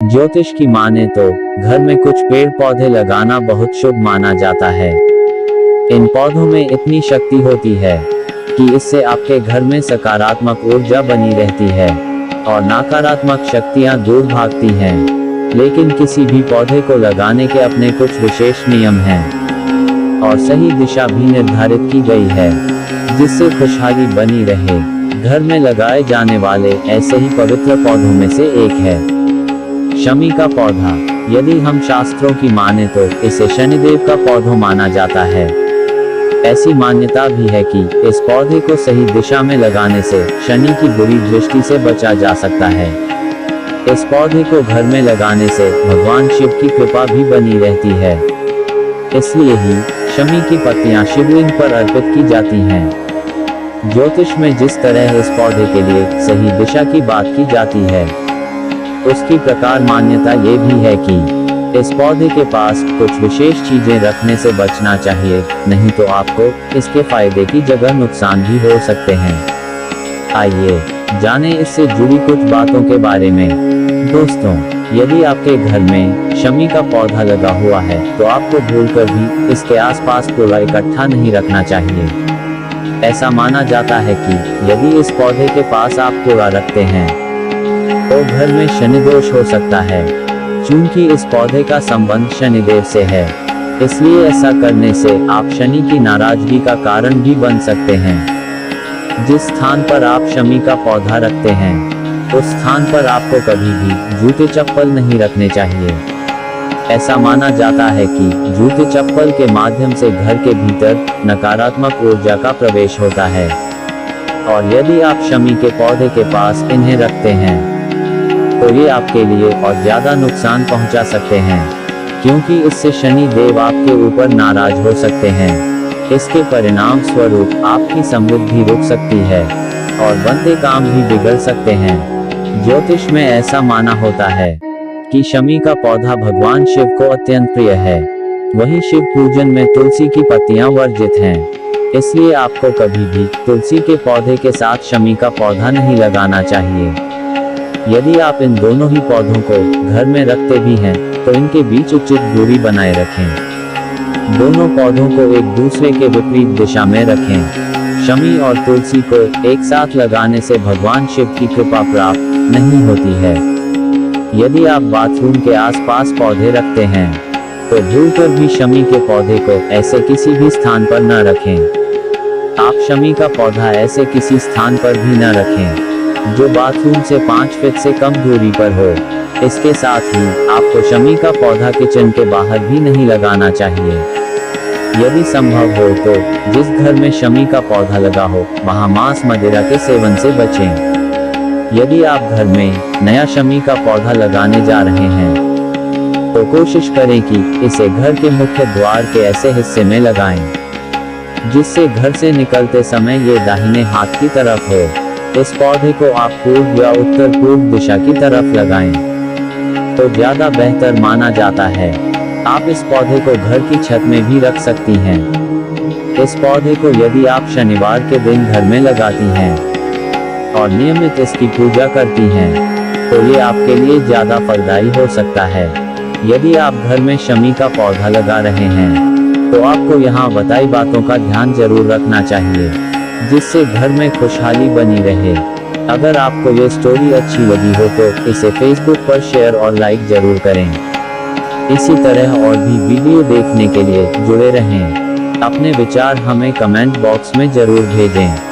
ज्योतिष की माने तो घर में कुछ पेड़ पौधे लगाना बहुत शुभ माना जाता है। इन पौधों में इतनी शक्ति होती है कि इससे आपके घर में सकारात्मक ऊर्जा बनी रहती है और नकारात्मक शक्तियां दूर भागती हैं। लेकिन किसी भी पौधे को लगाने के अपने कुछ विशेष नियम हैं और सही दिशा भी निर्धारित की गई है जिससे खुशहाली बनी रहे। घर में लगाए जाने वाले ऐसे ही पवित्र पौधों में से एक है शमी का पौधा। यदि हम शास्त्रों की माने तो इसे शनिदेव का पौधा माना जाता है। ऐसी मान्यता भी है कि इस पौधे को सही दिशा में लगाने से शनि की बुरी दृष्टि से बचा जा सकता है। इस पौधे को घर में लगाने से भगवान शिव की कृपा भी बनी रहती है। इसलिए ही शमी की पत्तियां शिवलिंग पर अर्पित की जाती हैं। ज्योतिष में जिस तरह इस पौधे के लिए सही दिशा की बात की जाती है, उसकी प्रकार मान्यता ये भी है कि इस पौधे के पास कुछ विशेष चीजें रखने से बचना चाहिए, नहीं तो आपको इसके फायदे की जगह नुकसान भी हो सकते हैं। आइए जानें इससे जुड़ी कुछ बातों के बारे में। दोस्तों, यदि आपके घर में शमी का पौधा लगा हुआ है तो आपको भूलकर भी इसके आसपास कूड़ा इकट्ठा नहीं रखना चाहिए। ऐसा माना जाता है कि यदि इस पौधे के पास आप कूड़ा रखते हैं तो घर में शनि दोष हो सकता है। चूंकि इस पौधे का संबंध शनिदेव से है, इसलिए ऐसा करने से आप शनि की नाराजगी का कारण भी बन सकते हैं। जिस स्थान पर आप शमी का पौधा रखते हैं, उस स्थान पर आपको कभी भी जूते चप्पल नहीं रखने चाहिए। ऐसा माना जाता है कि जूते चप्पल के माध्यम से घर के भीतर नकारात्मक ऊर्जा का प्रवेश होता है और यदि आप शमी के पौधे के पास इन्हें रखते हैं तो ये आपके लिए और ज्यादा नुकसान पहुंचा सकते हैं, क्योंकि इससे शनि देव आपके ऊपर नाराज हो सकते हैं। इसके परिणाम स्वरूप आपकी समृद्धि रुक सकती है और बनते काम भी बिगड़ सकते हैं। ज्योतिष में ऐसा माना होता है कि शमी का पौधा भगवान शिव को अत्यंत प्रिय है। वहीं शिव पूजन में तुलसी की पत्तियां वर्जित हैं, इसलिए आपको कभी भी तुलसी के पौधे के साथ शमी का पौधा नहीं लगाना चाहिए। यदि आप इन दोनों ही पौधों को घर में रखते भी हैं तो इनके बीच उचित दूरी बनाए रखें। दोनों पौधों को एक दूसरे के विपरीत दिशा में रखें। शमी और तुलसी को एक साथ लगाने से भगवान शिव की कृपा प्राप्त नहीं होती है। यदि आप बाथरूम के आसपास पौधे रखते हैं तो भूलकर भी शमी के पौधे को ऐसे किसी भी स्थान पर न रखें। आप शमी का पौधा ऐसे किसी स्थान पर भी न रखें जो बाथरूम से 5 फीट से कम दूरी पर हो। इसके साथ ही आपको शमी का पौधा किचन के बाहर भी नहीं लगाना चाहिए। यदि संभव हो तो जिस घर में शमी का पौधा लगा हो वहां मांस मदिरा के सेवन से बचें। यदि आप घर में नया शमी का पौधा लगाने जा रहे हैं तो कोशिश करें कि इसे घर के मुख्य द्वार के ऐसे हिस्से में लगाएं जिससे घर से निकलते समय ये दाहिने हाथ की तरफ हो। इस पौधे को आप पूर्व या उत्तर पूर्व दिशा की तरफ लगाएं तो ज्यादा बेहतर माना जाता है। आप इस पौधे को घर की छत में भी रख सकती हैं। इस पौधे को यदि आप शनिवार के दिन घर में लगाती हैं और नियमित इसकी पूजा करती हैं तो ये आपके लिए ज्यादा फलदायी हो सकता है। यदि आप घर में शमी का पौधा लगा रहे हैं तो आपको यहाँ बताई बातों का ध्यान जरूर रखना चाहिए जिससे घर में खुशहाली बनी रहे। अगर आपको ये स्टोरी अच्छी लगी हो तो इसे फेसबुक पर शेयर और लाइक जरूर करें। इसी तरह और भी वीडियो देखने के लिए जुड़े रहें। अपने विचार हमें कमेंट बॉक्स में जरूर भेजें।